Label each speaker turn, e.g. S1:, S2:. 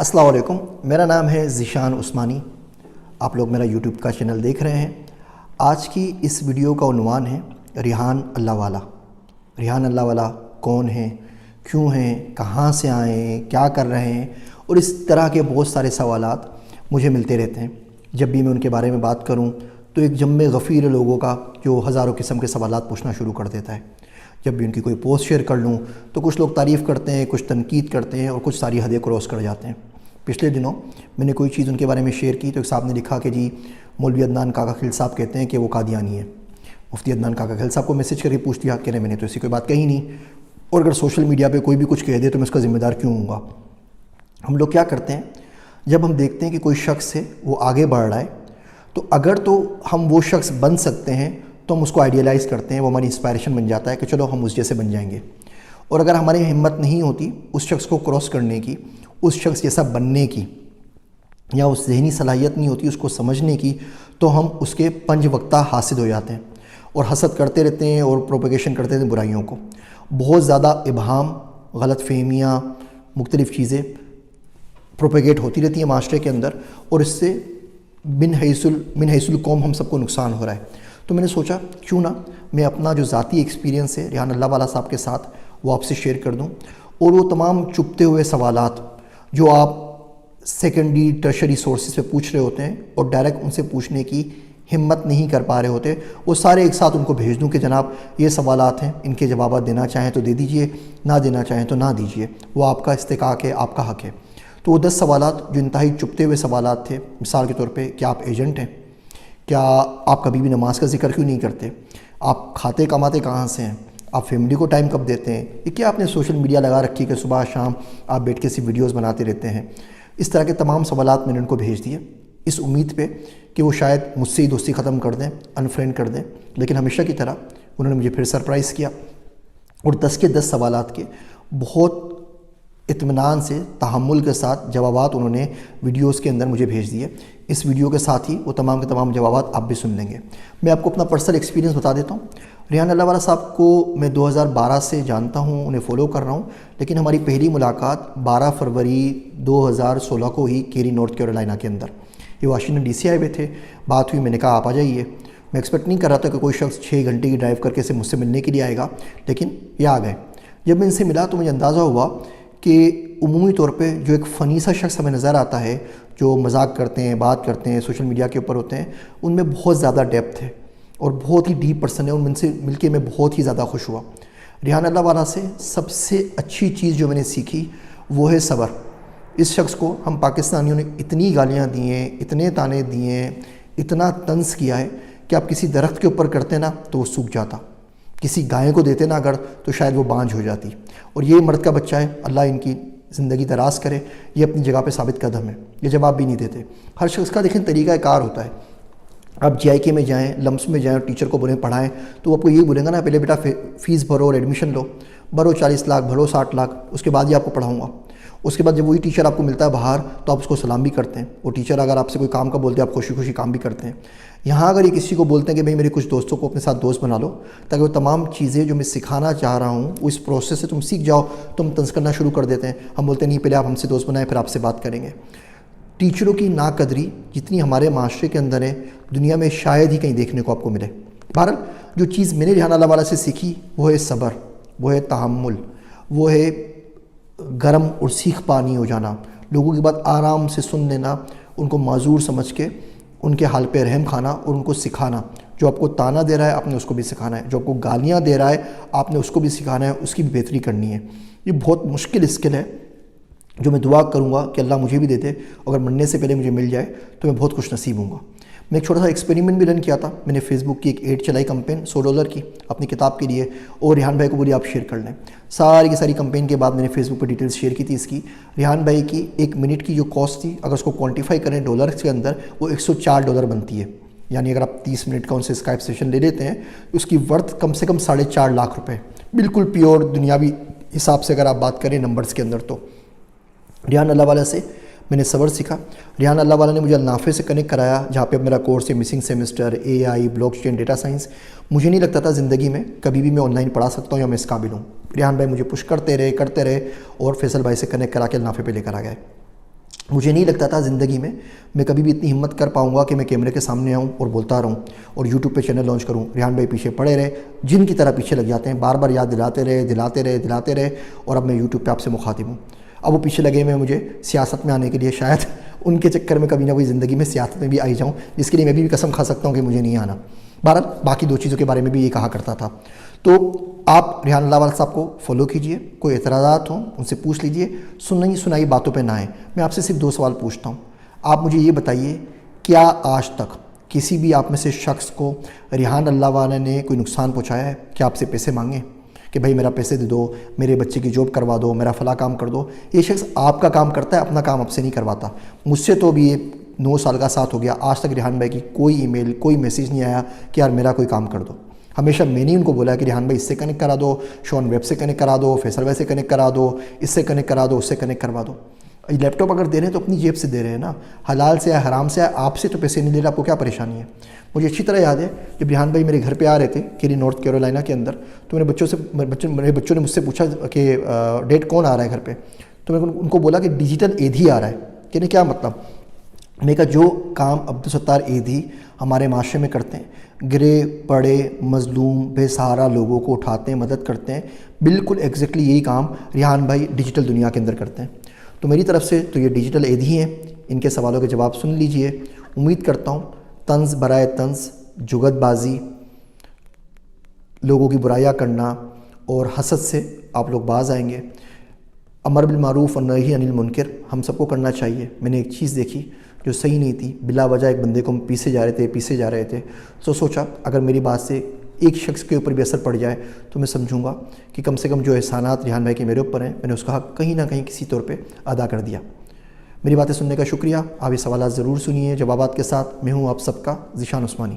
S1: السلام علیکم، میرا نام ہے ذیشان عثمانی۔ آپ لوگ میرا یوٹیوب کا چینل دیکھ رہے ہیں۔ آج کی اس ویڈیو کا عنوان ہے ریحان اللہ والا۔ ریحان اللہ والا کون ہیں، کیوں ہیں، کہاں سے آئے ہیں، کیا کر رہے ہیں، اور اس طرح کے بہت سارے سوالات مجھے ملتے رہتے ہیں۔ جب بھی میں ان کے بارے میں بات کروں تو ایک جمع غفیر لوگوں کا جو ہزاروں قسم کے سوالات پوچھنا شروع کر دیتا ہے۔ جب بھی ان کی کوئی پوسٹ شیئر کر لوں تو کچھ لوگ تعریف کرتے ہیں، کچھ تنقید کرتے ہیں، اور کچھ ساری حدیں کراس کر جاتے ہیں۔ پچھلے دنوں میں نے کوئی چیز ان کے بارے میں شیئر کی تو ایک صاحب نے لکھا کہ جی مولوی عدنان کاکا خیل صاحب کہتے ہیں کہ وہ قادیانی ہے۔ مفتی عدنان کاکا خیل صاحب کو میسج کر کے پوچھ دیا کہ نہیں، میں نے تو ایسی کوئی بات کہی نہیں، اور اگر سوشل میڈیا پہ کوئی بھی کچھ کہہ دے تو میں اس کا ذمہ دار کیوں ہوں گا۔ ہم لوگ کیا کرتے ہیں، جب ہم دیکھتے ہیں کہ کوئی شخص ہے وہ آگے بڑھ رہا ہے تو اگر تو ہم وہ شخص بن سکتے ہیں تو ہم اس کو آئیڈیلائز کرتے ہیں، وہ ہماری انسپائریشن بن جاتا ہے کہ چلو ہم اس جیسے بن جائیں گے۔ اور اگر ہماری ہمت نہیں ہوتی اس شخص کو کراس کرنے کی، اس شخص جیسا بننے کی، یا اس ذہنی صلاحیت نہیں ہوتی اس کو سمجھنے کی، تو ہم اس کے پنج وقتہ حاسد ہو جاتے ہیں اور حسد کرتے رہتے ہیں اور پروپیگیشن کرتے رہتے ہیں برائیوں کو۔ بہت زیادہ ابہام، غلط فہمیاں، مختلف چیزیں پروپیگیٹ ہوتی رہتی ہیں معاشرے کے اندر، اور اس سے من حیث القوم ہم سب کو نقصان ہو رہا ہے۔ تو میں نے سوچا کیوں نہ میں اپنا جو ذاتی ایکسپیرینس ہے ریحان اللہ والا صاحب کے ساتھ وہ آپ سے شیئر کر دوں، اور وہ تمام چھپتے ہوئے سوالات جو آپ سیکنڈری ٹرشری سورسز سے پوچھ رہے ہوتے ہیں اور ڈائریکٹ ان سے پوچھنے کی ہمت نہیں کر پا رہے ہوتے، وہ سارے ایک ساتھ ان کو بھیج دوں کہ جناب یہ سوالات ہیں، ان کے جوابات دینا چاہیں تو دے دیجئے، نہ دینا چاہیں تو نہ دیجئے، وہ آپ کا استحقاق ہے، آپ کا حق ہے۔ تو وہ 10 سوالات جو انتہائی چھپتے ہوئے سوالات تھے، مثال کے طور پہ کیا آپ ایجنٹ ہیں، کیا آپ کبھی بھی نماز کا ذکر کیوں نہیں کرتے، آپ کھاتے کماتے کہاں سے ہیں، آپ فیملی کو ٹائم کب دیتے ہیں، یہ کیا آپ نے سوشل میڈیا لگا رکھی کہ صبح شام آپ بیٹھ کے ایسی ویڈیوز بناتے رہتے ہیں۔ اس طرح کے تمام سوالات میں نے ان کو بھیج دیے، اس امید پہ کہ وہ شاید مجھ سے ہی دوستی ختم کر دیں، انفرینڈ کر دیں، لیکن ہمیشہ کی طرح انہوں نے مجھے پھر سرپرائز کیا، اور 10 کے 10 سوالات کے بہت اطمینان سے، تحمل کے ساتھ جوابات انہوں نے ویڈیوز کے اندر مجھے بھیج دیے۔ اس ویڈیو کے ساتھ ہی وہ تمام کے تمام جوابات آپ بھی سن لیں گے۔ میں آپ کو اپنا پرسنل ایکسپیرینس بتا دیتا ہوں۔ ریحان اللہ والا صاحب کو میں 2012 سے جانتا ہوں، انہیں فالو کر رہا ہوں، لیکن ہماری پہلی ملاقات 12 فروری 2016 کو ہی کیری نارتھ کیرولائنا کے اندر، یہ واشنگٹن ڈی سی آئے ہوئے تھے، بات ہوئی، میں نے کہا آپ آ جائیے۔ میں ایکسپیکٹ نہیں کر رہا تھا کہ کوئی شخص 6 گھنٹے کی ڈرائیو کر کے مجھ سے ملنے کے لیے آئے گا، لیکن یہ آ گئے۔ جب میں ان سے ملا تو مجھے اندازہ ہوا کہ عمومی طور پہ جو ایک فنی سا شخص ہمیں نظر آتا ہے، جو مذاق کرتے ہیں، بات کرتے ہیں، سوشل میڈیا کے اوپر ہوتے ہیں، ان میں بہت زیادہ ڈیپتھ ہے اور بہت ہی ڈیپ پرسن ہے، اور ان سے مل کے میں بہت ہی زیادہ خوش ہوا۔ ریحان اللہ والا سے سب سے اچھی چیز جو میں نے سیکھی وہ ہے صبر۔ اس شخص کو ہم پاکستانیوں نے اتنی گالیاں دی ہیں، اتنے تانے دیے ہیں، اتنا طنز کیا ہے کہ آپ کسی درخت کے اوپر کرتے نا تو وہ سوکھ جاتا، کسی گائے کو دیتے نا اگر تو شاید وہ بانجھ ہو جاتی۔ اور یہ مرد کا بچہ ہے، اللہ ان کی زندگی دراز کرے، یہ اپنی جگہ پہ ثابت قدم ہے، یہ جواب بھی نہیں دیتے۔ ہر شخص کا دیکھیں طریقہ کار ہوتا ہے۔ آپ جی آئی کے میں جائیں، لمس میں جائیں اور ٹیچر کو بولیں پڑھائیں تو وہ آپ کو یہی بولیں گا نا، پہلے بیٹا فیس بھرو اور ایڈمیشن لو، بھرو 40 لاکھ، بھرو 60 لاکھ، اس کے بعد ہی آپ کو پڑھاؤں گا۔ اس کے بعد جب وہی ٹیچر آپ کو ملتا ہے باہر تو آپ اس کو سلام بھی کرتے ہیں، وہ ٹیچر اگر آپ سے کوئی کام کا بولتے ہیں آپ خوشی خوشی کام بھی کرتے ہیں۔ یہاں اگر یہ کسی کو بولتے ہیں کہ بھئی میرے کچھ دوستوں کو اپنے ساتھ دوست بنا لو تاکہ وہ تمام چیزیں جو میں سکھانا چاہ رہا ہوں وہ اس پروسیس سے تم سیکھ جاؤ، تم طنز کرنا شروع کر دیتے ہیں۔ ہم بولتے ہیں نہیں، پہلے آپ ہم سے دوست بنائیں پھر آپ سے بات کریں گے۔ ٹیچروں کی ناقدری جتنی ہمارے معاشرے کے اندر ہے، دنیا میں شاید ہی کہیں دیکھنے کو آپ کو ملے۔ بہرحال جو چیز میں نے ریحان اللہ والا سے سیکھی وہ ہے صبر، وہ ہے تحمل، وہ ہے گرم اور سیخ پانی ہو جانا، لوگوں کی بات آرام سے سن لینا، ان کو معذور سمجھ کے ان کے حال پہ رحم کھانا اور ان کو سکھانا۔ جو آپ کو تانا دے رہا ہے آپ نے اس کو بھی سکھانا ہے، جو آپ کو گالیاں دے رہا ہے آپ نے اس کو بھی سکھانا ہے، اس کی بھی بہتری کرنی ہے۔ یہ بہت مشکل اسکل ہے جو میں دعا کروں گا کہ اللہ مجھے بھی دے دے، اگر مرنے سے پہلے مجھے مل جائے تو میں بہت خوش نصیب ہوں گا۔ میں ایک چھوٹا سا ایکسپیریمنٹ بھی رن کیا تھا، میں نے فیس بک کی ایک ایڈ چلائی کمپین $100 کی اپنی کتاب کے لیے، اور ریحان بھائی کو بولی آپ شیئر کر لیں۔ ساری کی ساری کمپین کے بعد میں نے فیس بک پہ ڈیٹیلز شیئر کی تھی اس کی۔ ریحان بھائی کی 1 منٹ کی جو کاسٹ تھی اگر اس کو کوانٹیفائی کریں ڈالرز کے اندر وہ $104 بنتی ہے، یعنی اگر آپ 30 منٹ کا ان سے اسکائپ سیشن لے لیتے ہیں اس کی ورتھ کم سے کم 4.5 لاکھ روپے، بالکل پیور دنیاوی حساب سے اگر آپ بات کریں نمبرز کے اندر۔ تو ریحان اللہ والا سے میں نے صبر سیکھا۔ ریحان اللہ والا نے مجھے النافع سے کنیکٹ کرایا جہاں پہ اب میرا کورس ہے مسنگ سیمسٹر، اے آئی، بلاک چین، ڈیٹا سائنس۔ مجھے نہیں لگتا تھا زندگی میں کبھی بھی میں آن لائن پڑھا سکتا ہوں یا میں اس قابل ہوں۔ ریحان بھائی مجھے پش کرتے رہے اور فیصل بھائی سے کنیکٹ کرا کے النافع پہ لے کر آ گئے۔ مجھے نہیں لگتا تھا زندگی میں کبھی بھی اتنی ہمت کر پاؤں گا کہ میں کیمرے کے سامنے آؤں اور بولتا رہوں اور یوٹیوب پہ چینل لانچ کروں۔ ریحان بھائی پیچھے پڑے رہے، جن کی طرح پیچھے لگ جاتے ہیں، بار بار یاد دلاتے رہے اور اب میں یوٹیوب پہ آپ سے مخاطب ہوں۔ اب وہ پیچھے لگے ہوئے مجھے سیاست میں آنے کے لیے، شاید ان کے چکر میں کبھی نہ کوئی زندگی میں سیاست میں بھی آئی جاؤں، جس کے لیے میں بھی قسم کھا سکتا ہوں کہ مجھے نہیں آنا۔ بہرحال باقی 2 چیزوں کے بارے میں بھی یہ کہا کرتا تھا۔ تو آپ ریحان اللہ والا صاحب کو فالو کیجئے، کوئی اعتراضات ہوں ان سے پوچھ لیجئے، سنائی باتوں پہ نہ آئیں۔ میں آپ سے صرف 2 سوال پوچھتا ہوں، آپ مجھے یہ بتائیے، کیا آج تک کسی بھی آپ میں سے شخص کو ریحان اللہ والا نے کوئی نقصان پہنچایا ہے؟ کیا آپ سے پیسے مانگیں کہ بھائی میرا پیسے دے دو، میرے بچے کی جاب کروا دو، میرا فلاں کام کر دو؟ یہ شخص آپ کا کام کرتا ہے، اپنا کام آپ سے نہیں کرواتا۔ مجھ سے تو بھی یہ 9 سال کا ساتھ ہو گیا، آج تک ریحان بھائی کی کوئی ای میل، کوئی میسیج نہیں آیا کہ یار میرا کوئی کام کر دو۔ ہمیشہ میں نے ان کو بولا کہ ریحان بھائی اس سے کنیکٹ کرا دو، شون ویب سے کنیکٹ کرا دو، فیصل بھائی سے کنیکٹ کرا دو، اس سے کنیکٹ کرا دو، اس سے کنیکٹ کروا دو۔ لیپ ٹاپ اگر دے رہے ہیں تو اپنی جیب سے دے رہے ہیں نا، حلال سے ہے حرام سے ہے، آپ سے تو پیسے نہیں لے رہے، آپ کو کیا پریشانی ہے؟ مجھے اچھی طرح یاد ہے جب ریحان بھائی میرے گھر پہ آ رہے تھے کیری نارتھ کیرولائنہ کے اندر، تو میرے بچوں نے مجھ سے پوچھا کہ ڈیٹ کون آ رہا ہے گھر پہ؟ تو میں ان کو بولا کہ ڈیجیٹل ایدھی آ رہا ہے۔ کہ کیا مطلب؟ میں کہا جو کام عبدالستار ایدھی ہمارے معاشرے میں کرتے ہیں، گرے پڑے مظلوم بے سہارا لوگوں کو اٹھاتے ہیں، مدد کرتے ہیں، بالکل ایگزیکٹلی یہی کام ریحان بھائی ڈیجیٹل دنیا کے اندر کرتے ہیں۔ تو میری طرف سے تو یہ ڈیجیٹل ایدھی ہیں، ان کے سوالوں کے جواب سن لیجئے۔ امید کرتا ہوں طنز برائے طنز، جگت بازی، لوگوں کی برائیاں کرنا اور حسد سے آپ لوگ باز آئیں گے۔ امر بالمعروف اور نہی عن المنکر ہم سب کو کرنا چاہیے۔ میں نے ایک چیز دیکھی جو صحیح نہیں تھی، بلا وجہ ایک بندے کو ہم پیسے جا رہے تھے، تو سوچا اگر میری بات سے ایک شخص کے اوپر بھی اثر پڑ جائے تو میں سمجھوں گا کہ کم سے کم جو احسانات ریحان بھائی کے میرے اوپر ہیں، میں نے اس کا حق کہیں نہ کہیں کسی طور پہ ادا کر دیا۔ میری باتیں سننے کا شکریہ۔ آپ یہ سوالات ضرور سنیے جوابات کے ساتھ۔ میں ہوں آپ سب کا ذیشان عثمانی۔